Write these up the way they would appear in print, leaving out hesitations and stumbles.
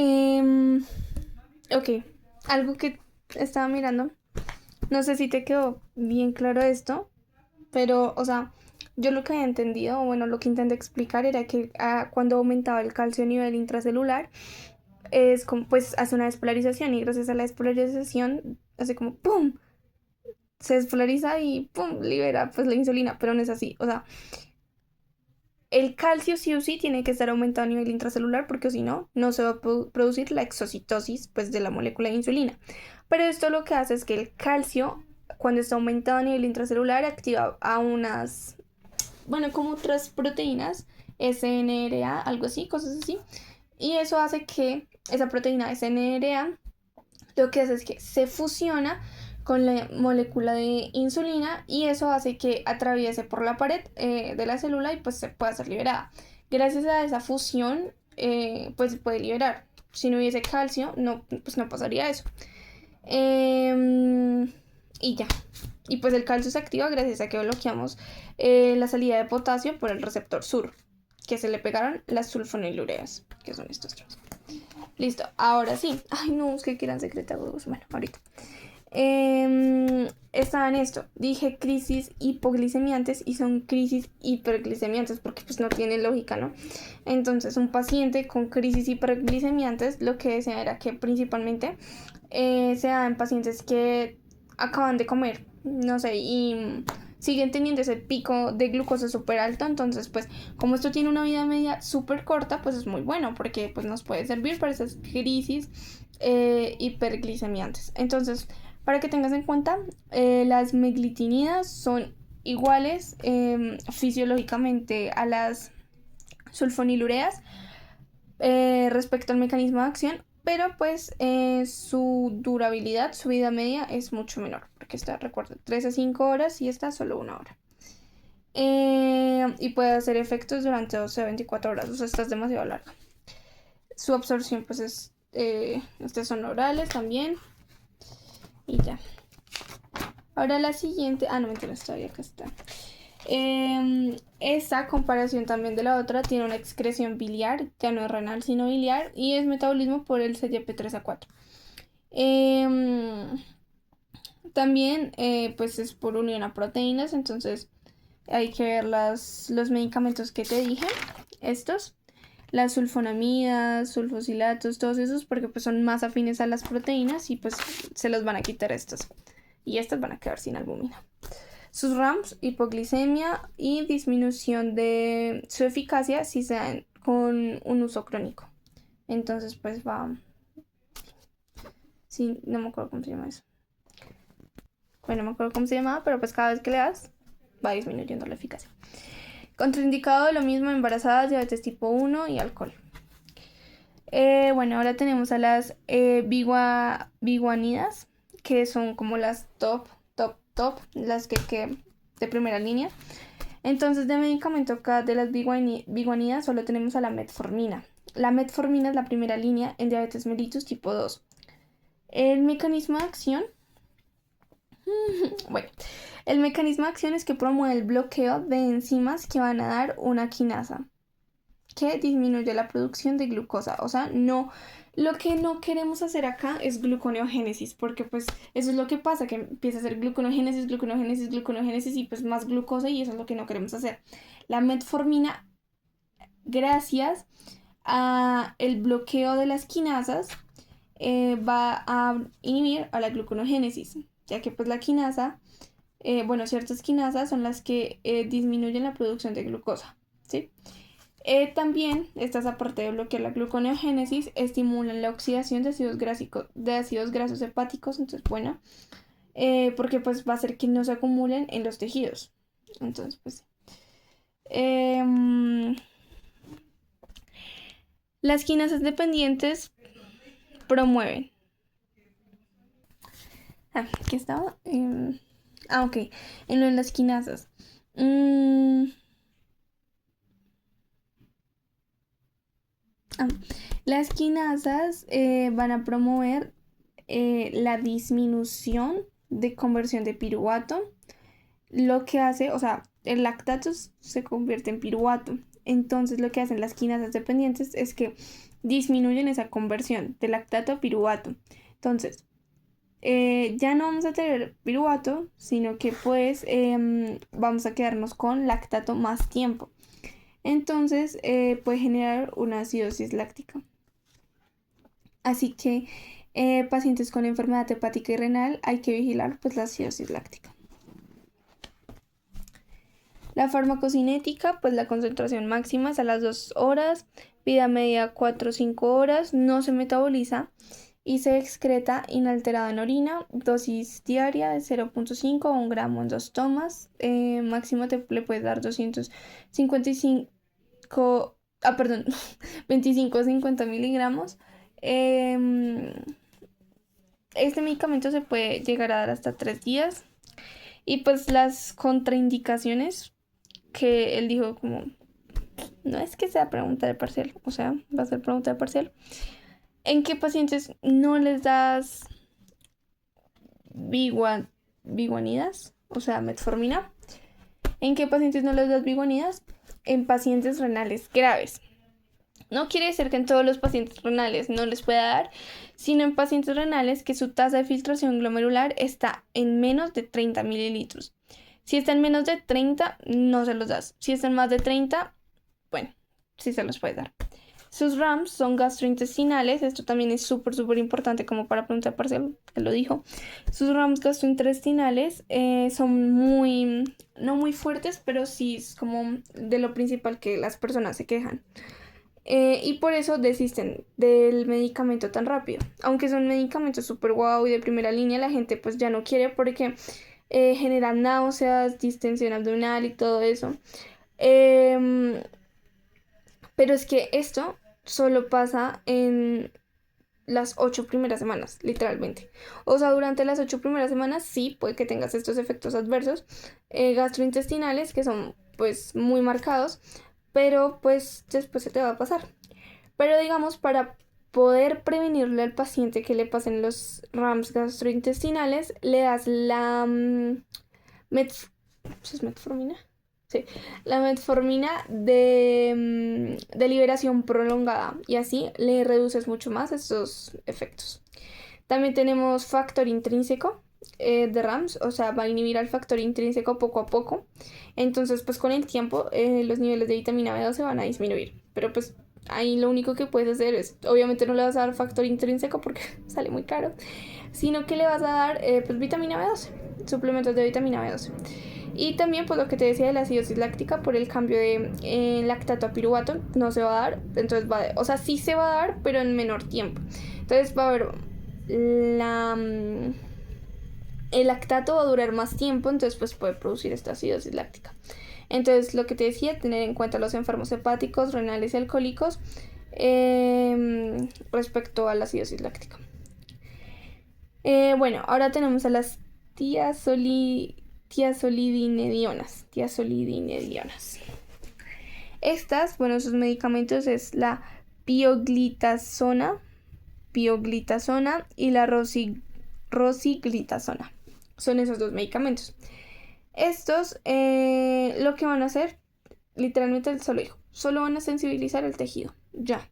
Em, ok, algo que estaba mirando. No sé si te quedó bien claro esto, pero, o sea, yo lo que había entendido, o bueno, lo que intenté explicar era que cuando aumentaba el calcio a nivel intracelular, es como, pues hace una despolarización y gracias a la despolarización hace como ¡pum! Se despolariza y ¡pum! Libera pues la insulina, pero no es así. O sea, el calcio sí o sí tiene que estar aumentado a nivel intracelular porque si no, no se va a producir la exocitosis pues, de la molécula de insulina. Pero esto lo que hace es que el calcio, cuando está aumentado a nivel intracelular, activa a unas, bueno, como otras proteínas, SNRA, algo así, cosas así. Y eso hace que esa proteína SNRA lo que hace es que se fusiona con la molécula de insulina y eso hace que atraviese por la pared de la célula y pues se pueda ser liberada. Gracias a esa fusión pues se puede liberar. Si no hubiese calcio no, pues no pasaría eso. Y ya. Y pues el calcio se activa gracias a que bloqueamos la salida de potasio por el receptor sur, que se le pegaron las sulfonilureas, que son estos tres. Listo, ahora sí. Ay, no, es que quieran secretarios. Bueno, ahorita. Estaba en esto. Dije crisis hipoglicemiantes y son crisis hiperglicemiantes porque pues no tiene lógica, ¿no? Entonces, un paciente con crisis hiperglicemiantes lo que decía era que principalmente se da en pacientes que acaban de comer, no sé, y siguen teniendo ese pico de glucosa súper alto, entonces pues como esto tiene una vida media súper corta, pues es muy bueno porque pues nos puede servir para esas crisis hiperglicemiantes. Entonces, para que tengas en cuenta, las meglitinidas son iguales fisiológicamente a las sulfonilureas respecto al mecanismo de acción, pero pues su durabilidad, su vida media es mucho menor, porque está, recuerda, 3 a 5 horas y esta solo 1 hora. Y puede hacer efectos durante 12 a 24 horas, o sea, esta es demasiado larga. Su absorción pues es, estas son orales también, y ya. Ahora la siguiente, no mentira, todavía acá está. Esta comparación también de la otra tiene una excreción biliar, ya no es renal sino biliar, y es metabolismo por el CYP3A4. También pues es por unión a proteínas, entonces hay que ver los medicamentos que te dije, estos, las sulfonamidas, sulfosilatos, todos esos, porque pues son más afines a las proteínas y pues se los van a quitar estos. Y estas van a quedar sin albúmina. Sus RAMs, hipoglicemia y disminución de su eficacia si se dan con un uso crónico. Entonces, pues va. Sí, no me acuerdo cómo se llama eso. Bueno, no me acuerdo cómo se llamaba, pero pues cada vez que le das, va disminuyendo la eficacia. Contraindicado lo mismo embarazadas, diabetes tipo 1 y alcohol. Bueno, ahora tenemos a las biguanidas, que son como las top, las que de primera línea. Entonces, de medicamento acá de las biguanidas solo tenemos a la metformina. La metformina es la primera línea en diabetes mellitus tipo 2. El mecanismo de acción, bueno, el mecanismo de acción es que promueve el bloqueo de enzimas que van a dar una quinasa, que disminuye la producción de glucosa. O sea, no, lo que no queremos hacer acá es gluconeogénesis, porque pues eso es lo que pasa, que empieza a hacer gluconeogénesis y pues más glucosa y eso es lo que no queremos hacer. La metformina, gracias a el bloqueo de las quinasas, va a inhibir a la gluconeogénesis, ya que pues la quinasa, bueno, ciertas quinasas son las que disminuyen la producción de glucosa, ¿sí? También, estas aparte de bloquear la gluconeogénesis, estimulan la oxidación de ácidos grasos hepáticos, entonces, bueno, porque pues va a hacer que no se acumulen en los tejidos. Entonces, pues, em, las quinasas dependientes promueven. ¿Qué estaba? Ok, en lo de las quinasas. Mm, ah, las quinasas van a promover la disminución de conversión de piruvato, lo que hace, o sea, el lactato se convierte en piruvato. Entonces lo que hacen las quinasas dependientes es que disminuyen esa conversión de lactato a piruvato. Entonces, ya no vamos a tener piruvato, sino que pues vamos a quedarnos con lactato más tiempo. Entonces puede generar una acidosis láctica. Así que pacientes con enfermedad hepática y renal hay que vigilar pues la acidosis láctica. La farmacocinética, pues la concentración máxima es a las 2 horas, vida media 4 o 5 horas, no se metaboliza y se excreta inalterada en orina, dosis diaria de 0.5 a 1 gramo en 2 tomas, máximo le puedes dar 255, 25 o 50 miligramos. Este medicamento se puede llegar a dar hasta 3 días. Y pues las contraindicaciones que él dijo como, no es que sea pregunta de parcial, o sea, va a ser pregunta de parcial. ¿En qué pacientes no les das biguanidas? O sea, metformina. ¿En qué pacientes no les das biguanidas? En pacientes renales graves. No quiere decir que en todos los pacientes renales no les pueda dar, sino en pacientes renales que su tasa de filtración glomerular está en menos de 30 mililitros. Si está en menos de 30, no se los das. Si está en más de 30, bueno, sí se los puedes dar. Sus RAMs son gastrointestinales, esto también es súper importante como para preguntar parcial, que lo dijo. Sus RAMs gastrointestinales son no muy fuertes, pero sí es como de lo principal que las personas se quejan. Y por eso desisten del medicamento tan rápido. Aunque son medicamentos súper guau y de primera línea, la gente pues ya no quiere porque genera náuseas, distensión abdominal y todo eso. Pero es que esto solo pasa en las 8 primeras semanas, literalmente. O sea, durante las 8 primeras semanas sí puede que tengas estos efectos adversos gastrointestinales que son pues muy marcados, pero pues después se te va a pasar. Pero digamos, para poder prevenirle al paciente que le pasen los RAMs gastrointestinales, le das la ¿es metformina? Sí, la metformina de liberación prolongada y así le reduces mucho más estos efectos. También tenemos factor intrínseco de RAMs, o sea, va a inhibir al factor intrínseco poco a poco. Entonces, pues con el tiempo los niveles de vitamina B12 van a disminuir. Pero pues ahí lo único que puedes hacer es, obviamente no le vas a dar factor intrínseco porque sale muy caro, sino que le vas a dar pues vitamina B12, suplementos de vitamina B12. Y también, pues lo que te decía de la acidosis láctica, por el cambio de lactato a piruvato, no se va a dar. Entonces o sea, sí se va a dar, pero en menor tiempo. Entonces va a haber el lactato va a durar más tiempo, entonces pues puede producir esta acidosis láctica. Entonces, lo que te decía, tener en cuenta los enfermos hepáticos, renales y alcohólicos respecto a la acidosis láctica. Bueno, ahora tenemos a las tiazolidinedionas. Estas, bueno, sus medicamentos es la pioglitazona y la rosiglitazona. Son esos dos medicamentos. Estos lo que van a hacer, literalmente el solo dijo, solo van a sensibilizar el tejido, ya.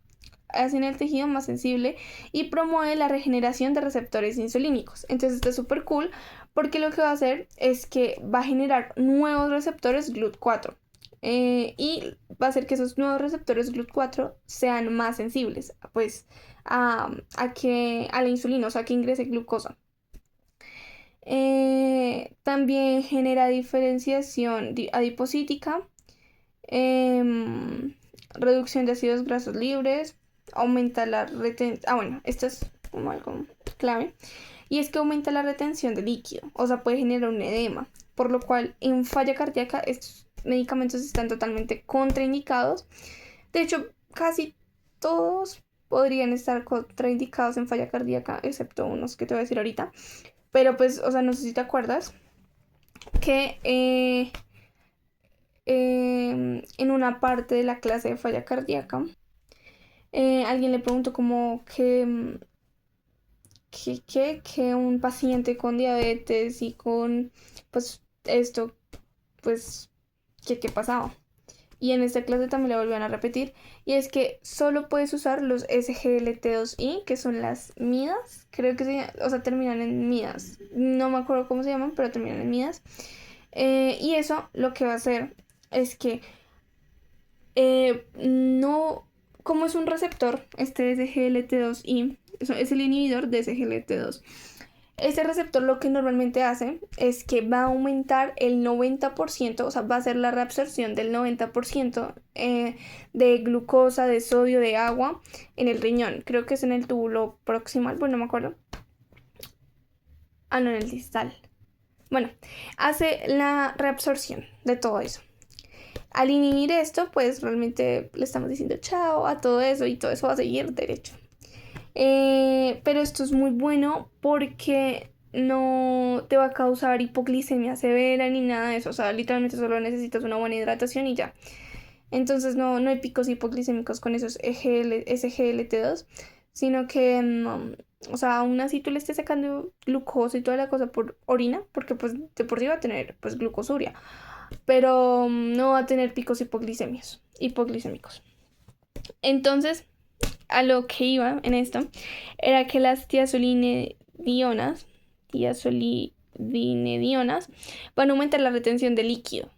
Hacen el tejido más sensible y promueve la regeneración de receptores insulínicos. Entonces está súper cool porque lo que va a hacer es que va a generar nuevos receptores GLUT4 y va a hacer que esos nuevos receptores GLUT4 sean más sensibles pues a la insulina, o sea, que ingrese glucosa. También genera diferenciación adipocítica, reducción de ácidos grasos libres, aumenta la retención. Bueno, esto es como algo clave. Y es que aumenta la retención de líquido, o sea, puede generar un edema, por lo cual en falla cardíaca estos medicamentos están totalmente contraindicados. De hecho, casi todos podrían estar contraindicados en falla cardíaca, excepto unos que te voy a decir ahorita. Pero pues, o sea, no sé si te acuerdas que en una parte de la clase de falla cardíaca, alguien le preguntó como que un paciente con diabetes y con, pues, esto, pues, ¿qué pasaba? y en esta clase también la volvieron a repetir, y es que solo puedes usar los SGLT2I, que son las midas, creo que o sea, terminan en midas, no me acuerdo cómo se llaman, pero terminan en midas, y eso lo que va a hacer es que no, como es un receptor, este SGLT2I, es el inhibidor de SGLT2. Este receptor lo que normalmente hace es que va a aumentar el 90%, o sea, va a hacer la reabsorción del 90% de glucosa, de sodio, de agua en el riñón. Creo que es en el túbulo proximal, bueno, no me acuerdo. Ah, no, en el distal. Bueno, hace la reabsorción de todo eso. Al inhibir esto, pues realmente le estamos diciendo chao a todo eso y todo eso va a seguir derecho. Pero esto es muy bueno porque no te va a causar hipoglicemia severa ni nada de eso. O sea, literalmente solo necesitas una buena hidratación y ya. Entonces no hay picos hipoglicémicos con esos SGLT2, sino que, o sea, aún así tú le estés sacando glucosa y toda la cosa por orina, porque pues de por sí va a tener pues glucosuria, pero no va a tener picos hipoglicémicos. Entonces, a lo que iba en esto era que las tiazolinedionas van a aumentar la retención de líquido.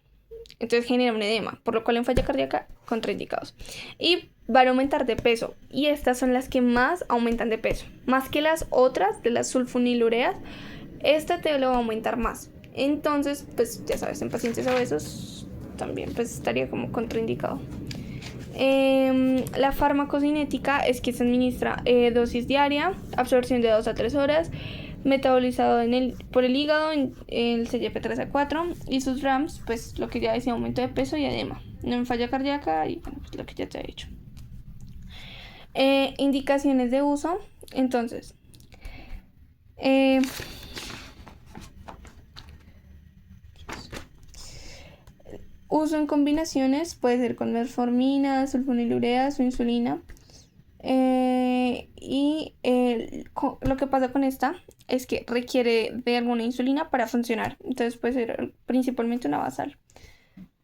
Entonces genera un edema, por lo cual en falla cardíaca contraindicados. Y van a aumentar de peso. Y estas son las que más aumentan de peso. Más que las otras, de las sulfonilureas, esta te lo va a aumentar más. Entonces, pues ya sabes, en pacientes obesos también pues estaría como contraindicado. La farmacocinética es que se administra dosis diaria, absorción de 2 a 3 horas, metabolizado por el hígado en el CYP3A4 y sus RAMs, pues lo que ya decía, aumento de peso y edema, no en falla cardíaca y bueno, pues lo que ya te he dicho. Indicaciones de uso, entonces, uso en combinaciones puede ser con metformina, sulfonilureas o insulina. Lo que pasa con esta es que requiere de alguna insulina para funcionar. Entonces puede ser principalmente una basal,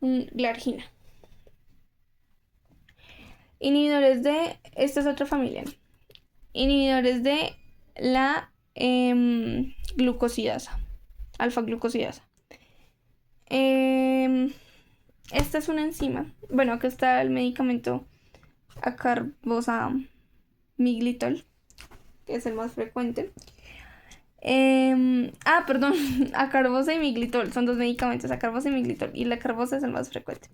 glargina. Inhibidores de... Esta es otra familia. Inhibidores de la glucosidasa, alfa-glucosidasa. Esta es una enzima. Bueno, acá está el medicamento acarbosamiglitol, que es el más frecuente. Perdón, acarbosa y miglitol, son dos medicamentos, acarbosa y miglitol, y la acarbosa es el más frecuente.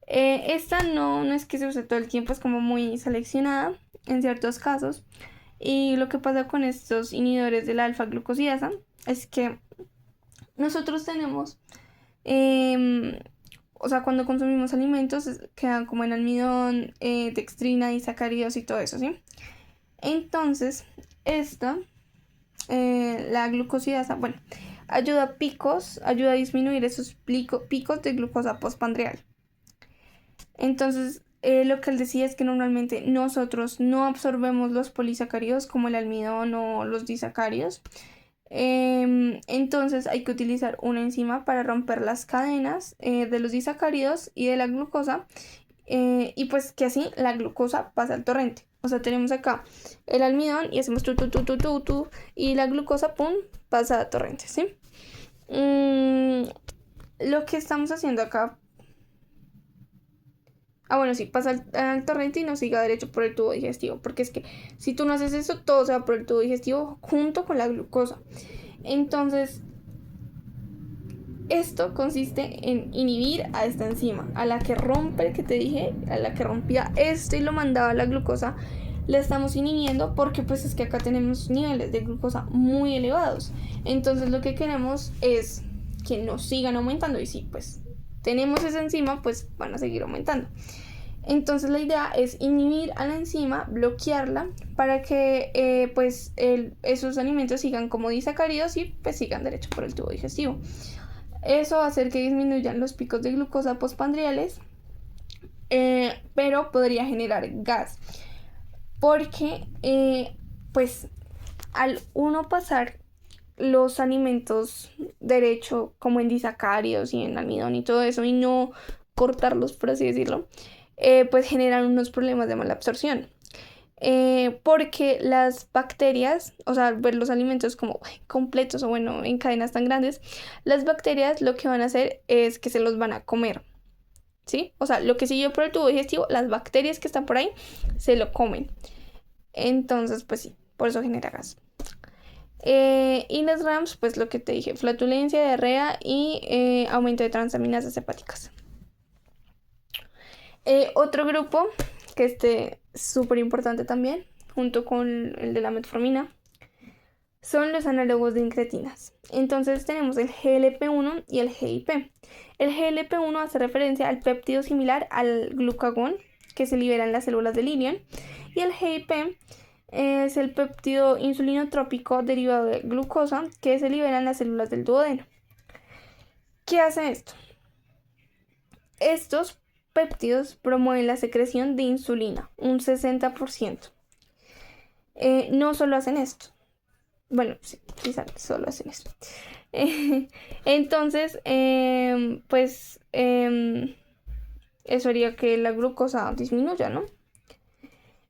Esta no es que se use todo el tiempo, es como muy seleccionada en ciertos casos. Y lo que pasa con estos inhibidores de la alfa-glucosidasa es que nosotros tenemos, o sea, cuando consumimos alimentos quedan como en almidón, dextrina y sacáridos y todo eso, ¿sí? Entonces, la glucosidasa, bueno, ayuda a disminuir esos picos de glucosa postprandial. Entonces, lo que él decía es que normalmente nosotros no absorbemos los polisacáridos como el almidón o los disacáridos. Entonces hay que utilizar una enzima para romper las cadenas de los disacáridos y de la glucosa, y pues que así la glucosa pasa al torrente. O sea, tenemos acá el almidón y hacemos tu y la glucosa, pum, pasa a torrente, ¿sí? Lo que estamos haciendo acá... bueno, sí, pasa al torrente y no siga derecho por el tubo digestivo. Porque es que si tú no haces eso, todo se va por el tubo digestivo junto con la glucosa. Entonces, esto consiste en inhibir a esta enzima, a la que rompe, que te dije, a la que rompía esto y lo mandaba a la glucosa. La estamos inhibiendo porque pues es que acá tenemos niveles de glucosa muy elevados. Entonces lo que queremos es que no sigan aumentando. Y si pues tenemos esa enzima, pues van a seguir aumentando. Entonces la idea es inhibir a la enzima, bloquearla para que esos alimentos sigan como disacáridos y pues sigan derecho por el tubo digestivo. Eso va a hacer que disminuyan los picos de glucosa postprandiales, pero podría generar gas porque pues al uno pasar los alimentos derecho como en disacáridos y en almidón y todo eso y no cortarlos, por así decirlo, pues generan unos problemas de mala absorción. Porque las bacterias, o sea, al ver los alimentos como completos o bueno, en cadenas tan grandes, las bacterias lo que van a hacer es que se los van a comer, ¿sí? O sea, lo que siguió por el tubo digestivo, las bacterias que están por ahí, se lo comen. Entonces, pues sí, por eso genera gas. Y las RAMs, pues lo que te dije, flatulencia, diarrea y aumento de transaminasas hepáticas. Otro grupo que súper importante también, junto con el de la metformina, son los análogos de incretinas. Entonces tenemos el GLP-1 y el GIP. El GLP-1 hace referencia al péptido similar al glucagón que se libera en las células del ilion, y el GIP es el péptido insulinotrópico derivado de glucosa que se libera en las células del duodeno. ¿Qué hace esto? Estos péptidos promueven la secreción de insulina, un 60%. No solo hacen esto. Bueno, sí, solo hacen esto. Entonces, pues eso haría que la glucosa disminuya, ¿no?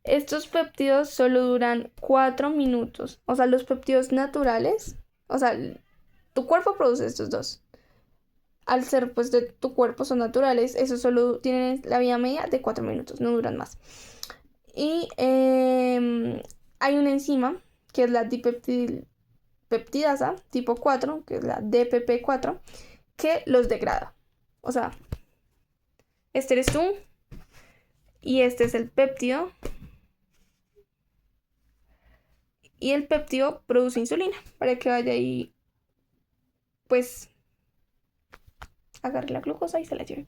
Estos péptidos solo duran 4 minutos. O sea, los péptidos naturales, o sea, tu cuerpo produce estos dos. Al ser pues de tu cuerpo son naturales, esos solo tienen la vida media de 4 minutos, no duran más. Y hay una enzima que es la dipeptidasa tipo 4, que es la DPP4, que los degrada. O sea, este eres tú y este es el péptido. Y el péptido produce insulina para que vaya y pues agarre la glucosa y se la lleve.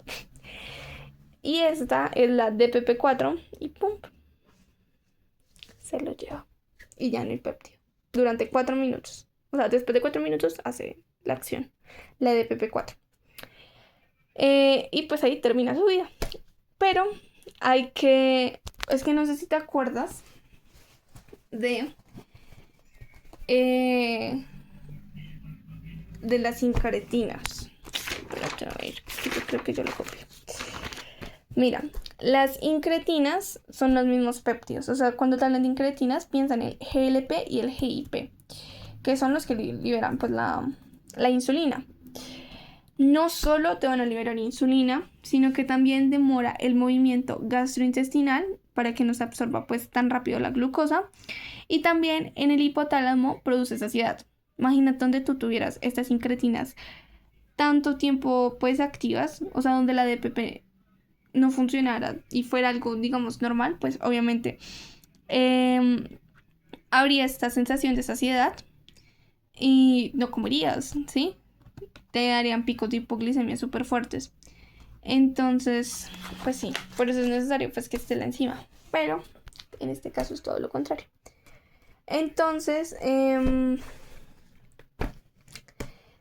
Y esta es la DPP4 y pum, se lo lleva. Y ya no hay péptido. Durante 4 minutos. O sea, después de 4 minutos hace la acción. La DPP4. Y pues ahí termina su vida. Pero hay que... Es que no sé si te acuerdas de las incretinas. Espérate, a ver, yo creo que yo lo copié. Mira, las incretinas son los mismos péptidos. O sea, cuando te hablan de incretinas, piensan en el GLP y el GIP, que son los que liberan pues la insulina. No solo te van a liberar insulina, sino que también demora el movimiento gastrointestinal para que no se absorba pues tan rápido la glucosa. Y también en el hipotálamo produce saciedad. Imagínate donde tú tuvieras estas incretinas tanto tiempo pues activas, o sea, donde la DPP no funcionara y fuera algo, digamos, normal, pues obviamente habría esta sensación de saciedad y no comerías, ¿sí? Te darían picos de hipoglicemia súper fuertes. Entonces, pues sí, por eso es necesario pues que esté la enzima. Pero en este caso es todo lo contrario. Entonces,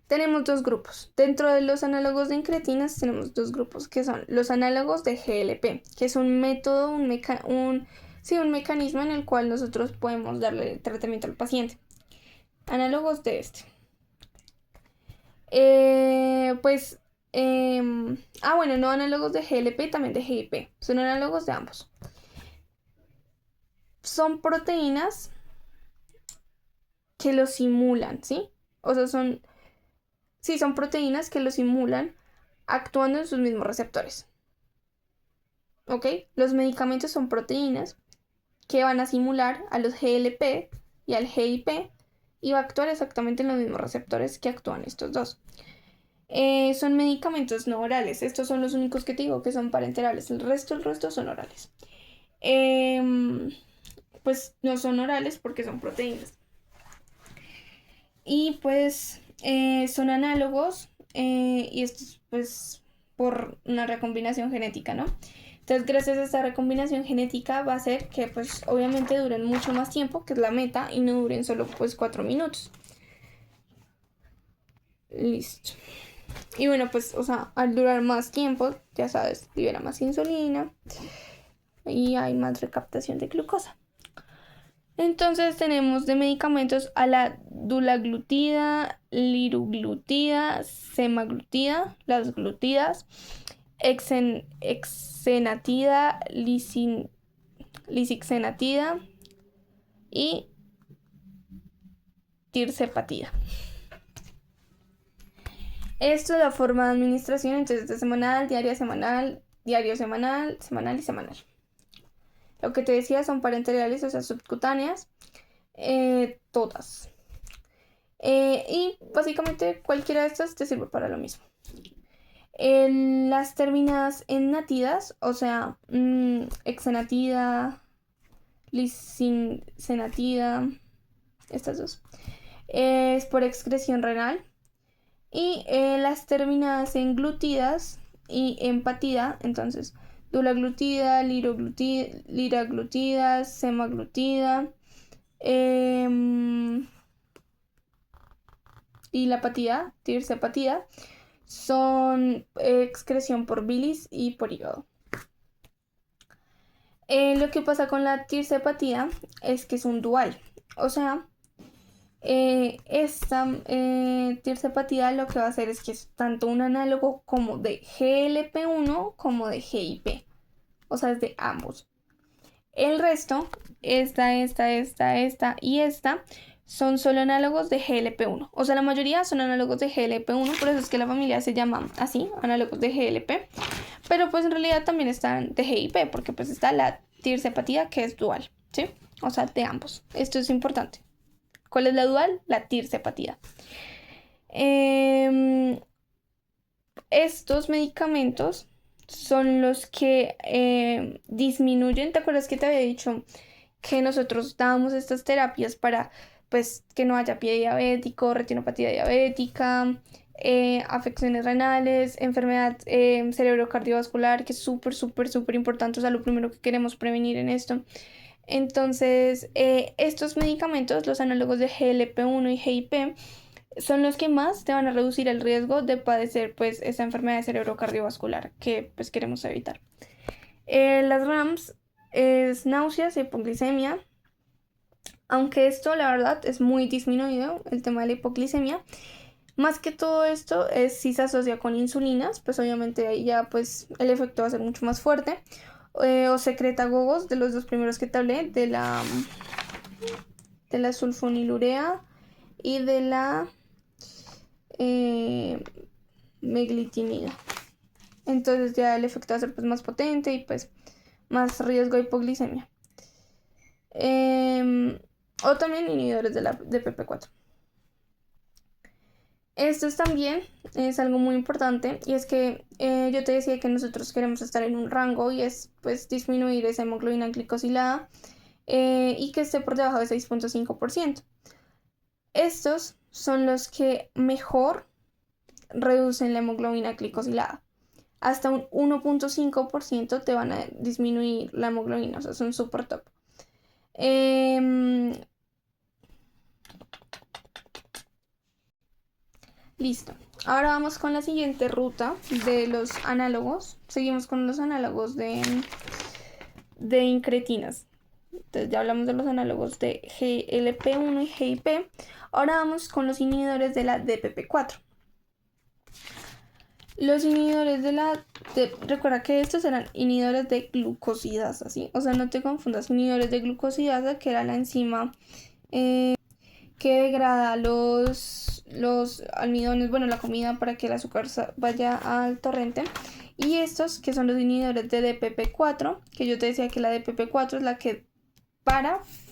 tenemos dos grupos. Dentro de los análogos de incretinas tenemos dos grupos que son los análogos de GLP, que es un método, un mecanismo en el cual nosotros podemos darle tratamiento al paciente. Análogos de bueno, no análogos de GLP, también de GIP. Son análogos de ambos. Son proteínas que lo simulan, ¿sí? O sea, son proteínas que lo simulan actuando en sus mismos receptores. ¿Ok? Los medicamentos son proteínas que van a simular a los GLP y al GIP y va a actuar exactamente en los mismos receptores que actúan estos dos. Son medicamentos no orales. Estos son los únicos que te digo que son parenterales. El resto son orales. Pues no son orales porque son proteínas. Y pues son análogos y esto es pues por una recombinación genética, ¿no? Entonces gracias a esta recombinación genética va a hacer que pues obviamente duren mucho más tiempo, que es la meta, y no duren solo pues 4 minutos. Listo. Y bueno, pues, o sea, al durar más tiempo, ya sabes, libera más insulina y hay más recaptación de glucosa. Entonces tenemos de medicamentos a la dulaglutida, liraglutida, semaglutida, las glutidas, exenatida, lisixenatida y tirsepatida. Esto es la forma de administración, entonces de semanal, diario semanal, semanal y semanal. Lo que te decía son parenterales, o sea, subcutáneas, todas. Y básicamente cualquiera de estas te sirve para lo mismo. Las terminadas en natidas, o sea, exenatida, lisixenatida, estas dos, es por excreción renal. Y las terminadas en glutidas y en patida, entonces dulaglutida, liraglutida, semaglutida, y la patida, tirsepatida, son excreción por bilis y por hígado. Lo que pasa con la tirsepatida es que es un dual, o sea, esta tirsepatida lo que va a hacer es que es tanto un análogo como de GLP1 como de GIP, o sea, es de ambos. El resto, esta y esta, son solo análogos de GLP1. O sea, la mayoría son análogos de GLP1, por eso es que la familia se llama así, análogos de GLP. Pero pues en realidad también están de GIP, porque pues está la tirsepatida que es dual, ¿sí? O sea, de ambos. Esto es importante. ¿Cuál es la dual? La tirsepatida. Estos medicamentos son los que disminuyen. ¿Te acuerdas que te había dicho que nosotros dábamos estas terapias para pues que no haya pie diabético, retinopatía diabética, afecciones renales, enfermedad cerebrocardiovascular, que es súper importante, o sea, lo primero que queremos prevenir en esto? Entonces, estos medicamentos, los análogos de GLP1 y GIP, son los que más te van a reducir el riesgo de padecer pues esta enfermedad cerebrocardiovascular que pues queremos evitar. Las RAMS es náuseas, hipoglicemia, aunque esto la verdad es muy disminuido, el tema de la hipoglicemia. Más que todo esto es si se asocia con insulinas, pues obviamente ahí ya pues el efecto va a ser mucho más fuerte. O secretagogos, de los dos primeros que te hablé, de la sulfonilurea y de la meglitinida. Entonces ya el efecto va a ser pues más potente y pues más riesgo de hipoglicemia. O también inhibidores de la DPP4. Esto también es algo muy importante, y es que yo te decía que nosotros queremos estar en un rango y es pues disminuir esa hemoglobina glicosilada y que esté por debajo de 6.5%. Estos son los que mejor reducen la hemoglobina glicosilada. Hasta un 1.5% te van a disminuir la hemoglobina, o sea, son súper top. Listo. Ahora vamos con la siguiente ruta de los análogos. Seguimos con los análogos de incretinas. Entonces ya hablamos de los análogos de GLP1 y GIP. Ahora vamos con los inhibidores de la DPP4. Los inhibidores de recuerda que estos eran inhibidores de glucosidasa, ¿sí? O sea, no te confundas, inhibidores de glucosidasa, que era la enzima que degrada los almidones, bueno, la comida para que el azúcar vaya al torrente. Y estos, que son los inhibidores de DPP4, que yo te decía que la DPP4 es la que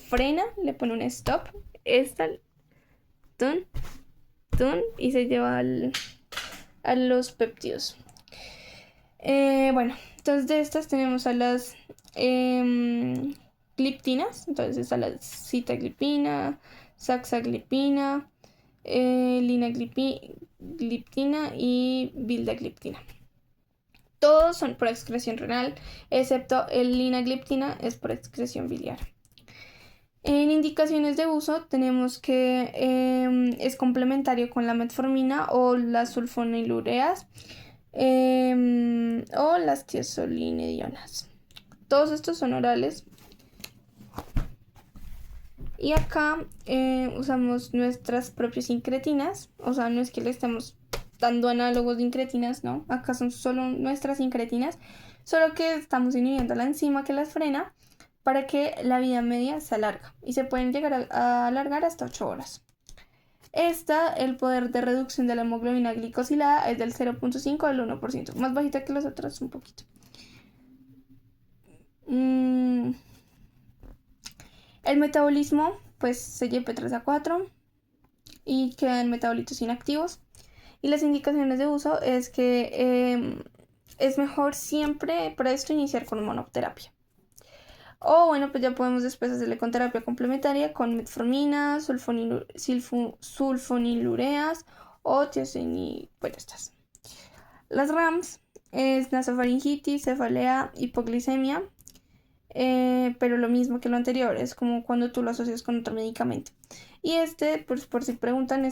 frena, le pone un stop, esta, y se lleva a los péptidos. Bueno, entonces de estas tenemos a las gliptinas, entonces está la sitaglipina, saxaglipina, linagliptina y vildagliptina. Todos son por excreción renal, excepto el linagliptina es por excreción biliar. En indicaciones de uso tenemos que es complementario con la metformina o las sulfonilureas o las tiosolinedionas. Todos estos son orales. Y acá usamos nuestras propias incretinas, o sea, no es que le estemos dando análogos de incretinas, ¿no? Acá son solo nuestras incretinas, solo que estamos inhibiendo la enzima que las frena para que la vida media se alarga y se pueden llegar a alargar hasta 8 horas. El poder de reducción de la hemoglobina glicosilada es del 0.5 al 1%, más bajita que los otros un poquito. El metabolismo, pues CYP3A4 y quedan metabolitos inactivos. Y las indicaciones de uso es que es mejor siempre para esto iniciar con monoterapia. O bueno, pues ya podemos después hacerle con terapia complementaria con metformina, sulfonilureas o bueno, estas. Las RAMs es nasofaringitis, cefalea, hipoglicemia, pero lo mismo que lo anterior, es como cuando tú lo asocias con otro medicamento. Y pues por si preguntan,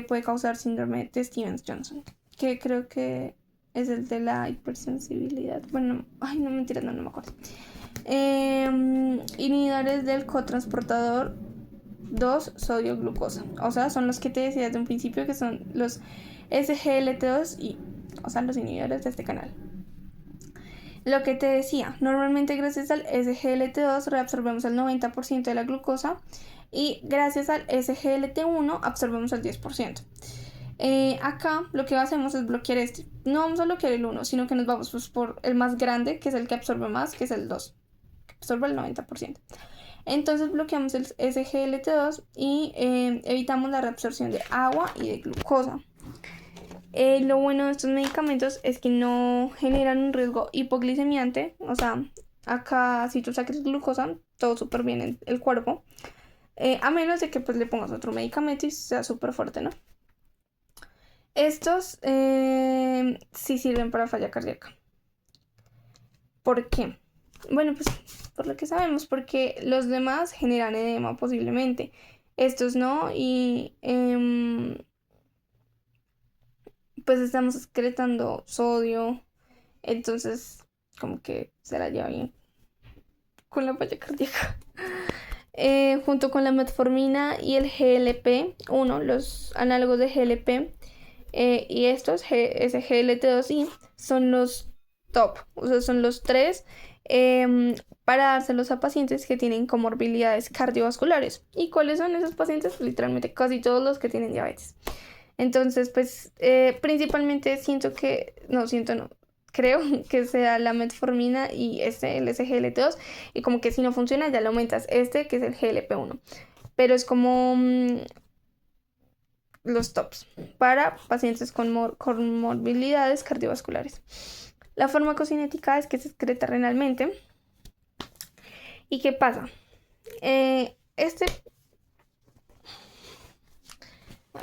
puede causar síndrome de Stevens-Johnson, que creo que es el de la hipersensibilidad. Bueno, no mentiras, no me acuerdo. Inhibidores del cotransportador 2 sodio glucosa, o sea, son los que te decía desde un principio, que son los SGLT2 y, o sea, los inhibidores de este canal. Lo que te decía, normalmente gracias al SGLT2 reabsorbemos el 90% de la glucosa y gracias al SGLT1 absorbemos el 10%. Acá lo que hacemos es bloquear no vamos a bloquear el 1, sino que nos vamos pues, por el más grande, que es el que absorbe más, que es el 2, que absorbe el 90%. Entonces bloqueamos el SGLT2 y evitamos la reabsorción de agua y de glucosa. Lo bueno de estos medicamentos es que no generan un riesgo hipoglicemiante, o sea, acá si tú sacas glucosa, todo súper bien en el cuerpo, a menos de que pues le pongas otro medicamento y sea súper fuerte, ¿no? Estos sí sirven para falla cardíaca. ¿Por qué? Bueno, pues por lo que sabemos, porque los demás generan edema posiblemente, estos no, y pues estamos excretando sodio, entonces como que se la lleva bien con la falla cardíaca. Junto con la metformina y el GLP-1, los análogos de GLP y estos SGLT2I son los top, o sea, son los tres para dárselos a pacientes que tienen comorbilidades cardiovasculares. ¿Y cuáles son esos pacientes? Pues, literalmente casi todos los que tienen diabetes. Entonces, pues principalmente creo que sea la metformina y el SGLT2, y como que si no funciona ya le aumentas que es el GLP-1, pero es como los tops para pacientes con comorbilidades cardiovasculares. La farmacocinética es que se excreta renalmente. ¿Y qué pasa? A ver,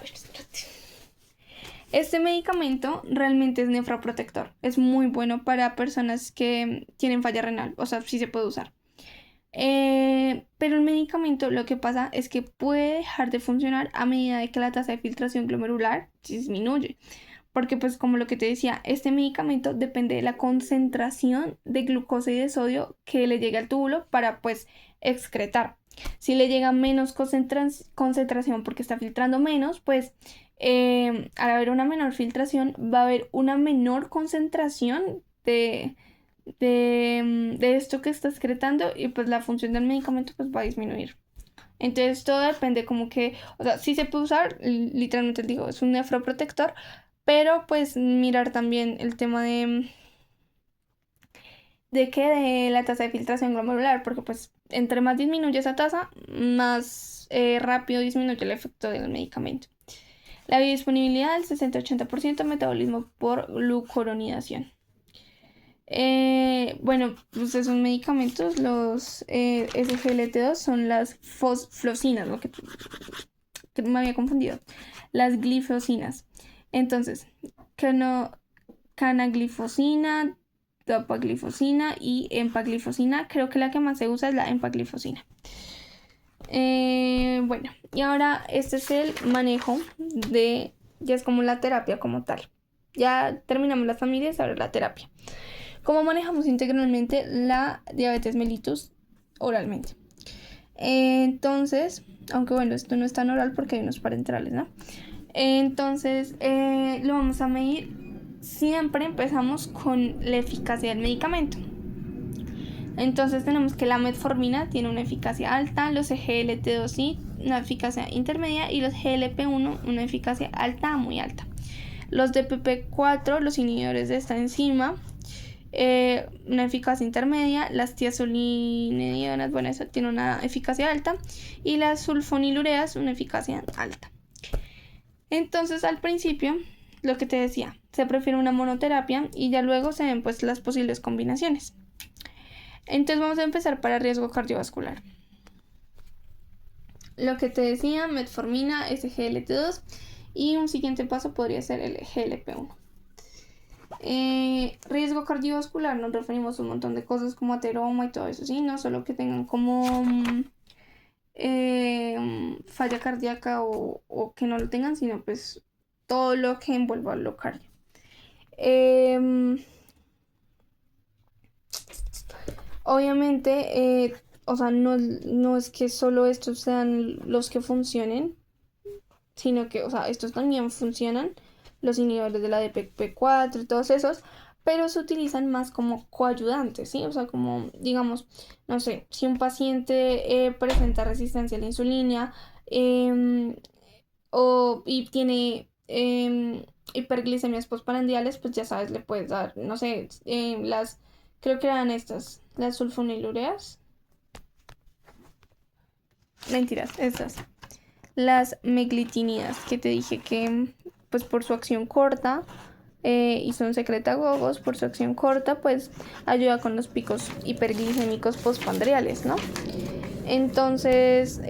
espérate. Este medicamento realmente es nefroprotector. Es muy bueno para personas que tienen falla renal. O sea, sí se puede usar. Pero el medicamento lo que pasa es que puede dejar de funcionar a medida de que la tasa de filtración glomerular disminuye. Porque pues como lo que te decía, este medicamento depende de la concentración de glucosa y de sodio que le llegue al túbulo para pues excretar. Si le llega menos concentración porque está filtrando menos, pues al haber una menor filtración va a haber una menor concentración de esto que está excretando y pues la función del medicamento pues va a disminuir. Entonces todo depende como que, o sea, sí se puede usar, literalmente digo, es un nefroprotector, pero pues mirar también el tema de la tasa de filtración glomerular, porque pues entre más disminuye esa tasa, más rápido disminuye el efecto del medicamento. La biodisponibilidad del 60-80%, metabolismo por glucuronidación. Bueno, pues esos medicamentos, los SGLT2 son las fosflocinas, lo que me había confundido, las glifosinas. Entonces, canaglifosina, dapaglifosina y empaglifosina. Creo que la que más se usa es la empaglifosina. Bueno, y ahora este es el manejo ya es como la terapia como tal. Ya terminamos las familias, ahora la terapia. ¿Cómo manejamos integralmente la diabetes mellitus oralmente? Entonces, aunque bueno, esto no es tan oral porque hay unos parenterales, ¿no? Entonces, lo vamos a medir. Siempre empezamos con la eficacia del medicamento. Entonces tenemos que la metformina tiene una eficacia alta, los SGLT2I una eficacia intermedia y los GLP-1 una eficacia alta a muy alta. Los DPP-4, los inhibidores de esta enzima, una eficacia intermedia, las tiazolinedianas, bueno, eso tiene una eficacia alta, y las sulfonilureas una eficacia alta. Entonces al principio, lo que te decía, se prefiere una monoterapia y ya luego se ven pues las posibles combinaciones. Entonces vamos a empezar para riesgo cardiovascular. Lo que te decía, metformina, SGLT2 y un siguiente paso podría ser el GLP-1. Riesgo cardiovascular, nos referimos a un montón de cosas como ateroma y todo eso, ¿sí? No solo que tengan como falla cardíaca o que no lo tengan, sino pues todo lo que envuelva lo cardio. Obviamente, o sea, no es que solo estos sean los que funcionen, sino que, o sea, estos también funcionan, los inhibidores de la DPP-4 y todos esos, pero se utilizan más como coayudantes, ¿sí? O sea, como, digamos, no sé, si un paciente presenta resistencia a la insulina y tiene hiperglicemias postprandiales, pues ya sabes, le puedes dar, no sé, creo que eran estas, las sulfonilureas. Mentiras, estas. Las meglitinidas, que te dije que, pues por su acción corta, y son secretagogos, por su acción corta, pues ayuda con los picos hiperglicémicos postprandiales, ¿no? Entonces,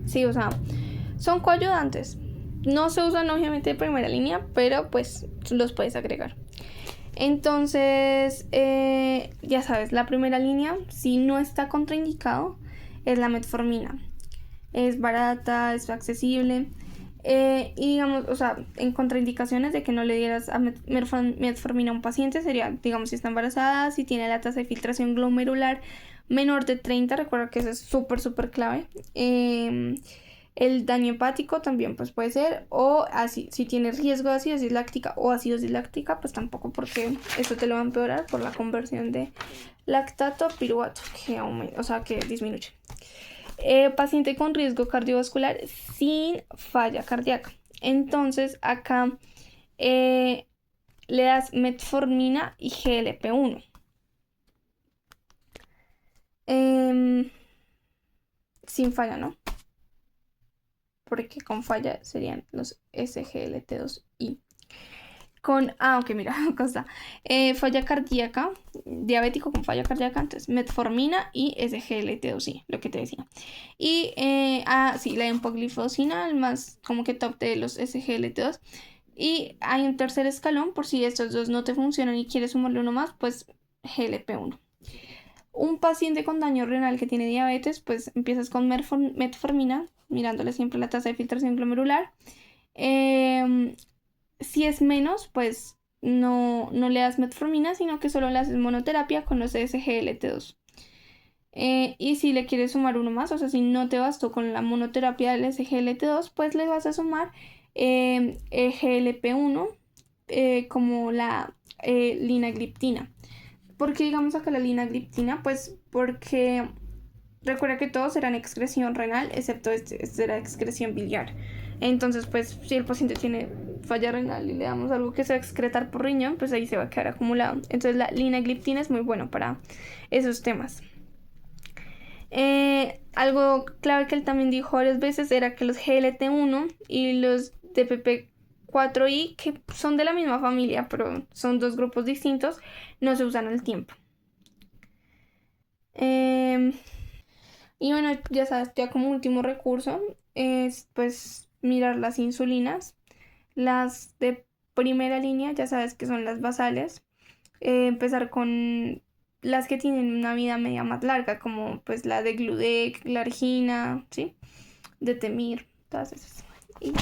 sí, o sea, son coayudantes. No se usan obviamente de primera línea, pero pues los puedes agregar. Entonces, ya sabes, la primera línea, si no está contraindicado, es la metformina. Es barata, es accesible. Y digamos, o sea, en contraindicaciones de que no le dieras a metformina a un paciente sería, digamos, si está embarazada, si tiene la tasa de filtración glomerular menor de 30, recuerda que eso es súper clave. El daño hepático también pues puede ser, o así, si tienes riesgo de acidosis láctica o acidosis láctica, pues tampoco, porque eso te lo va a empeorar por la conversión de lactato a piruvato, que aumenta, o sea, que disminuye. Paciente con riesgo cardiovascular sin falla cardíaca. Entonces acá le das metformina y GLP-1. Sin falla, ¿no? Porque con falla serían los SGLT2I. Ok, mira, cosa. Falla cardíaca, diabético con falla cardíaca, entonces metformina y SGLT2I, lo que te decía. Y, sí, la empagliflozina, el más como que top de los SGLT2. Y hay un tercer escalón, por si estos dos no te funcionan y quieres sumarle uno más, pues GLP-1. Un paciente con daño renal que tiene diabetes, pues empiezas con metformina, mirándole siempre la tasa de filtración glomerular. Si es menos, pues no le das metformina, sino que solo le haces monoterapia con los SGLT2. Y si le quieres sumar uno más, o sea, si no te bastó con la monoterapia del SGLT2, pues le vas a sumar GLP-1 como la linagliptina. ¿Por qué digamos acá la linagliptina? Pues porque recuerda que todos eran excreción renal, excepto este era excreción biliar. Entonces, pues, si el paciente tiene falla renal y le damos algo que se va a excretar por riñón, pues ahí se va a quedar acumulado. Entonces, la linagliptina es muy bueno para esos temas. Algo clave que él también dijo varias veces era que los GLT-1 y los DPP-4I, que son de la misma familia, pero son dos grupos distintos, no se usan al tiempo. Y bueno, ya sabes, ya como último recurso es pues mirar las insulinas. Las de primera línea, ya sabes que son las basales. Empezar con las que tienen una vida media más larga, como pues la de Gludec, la Argina, ¿sí? De Temir, todas esas. Y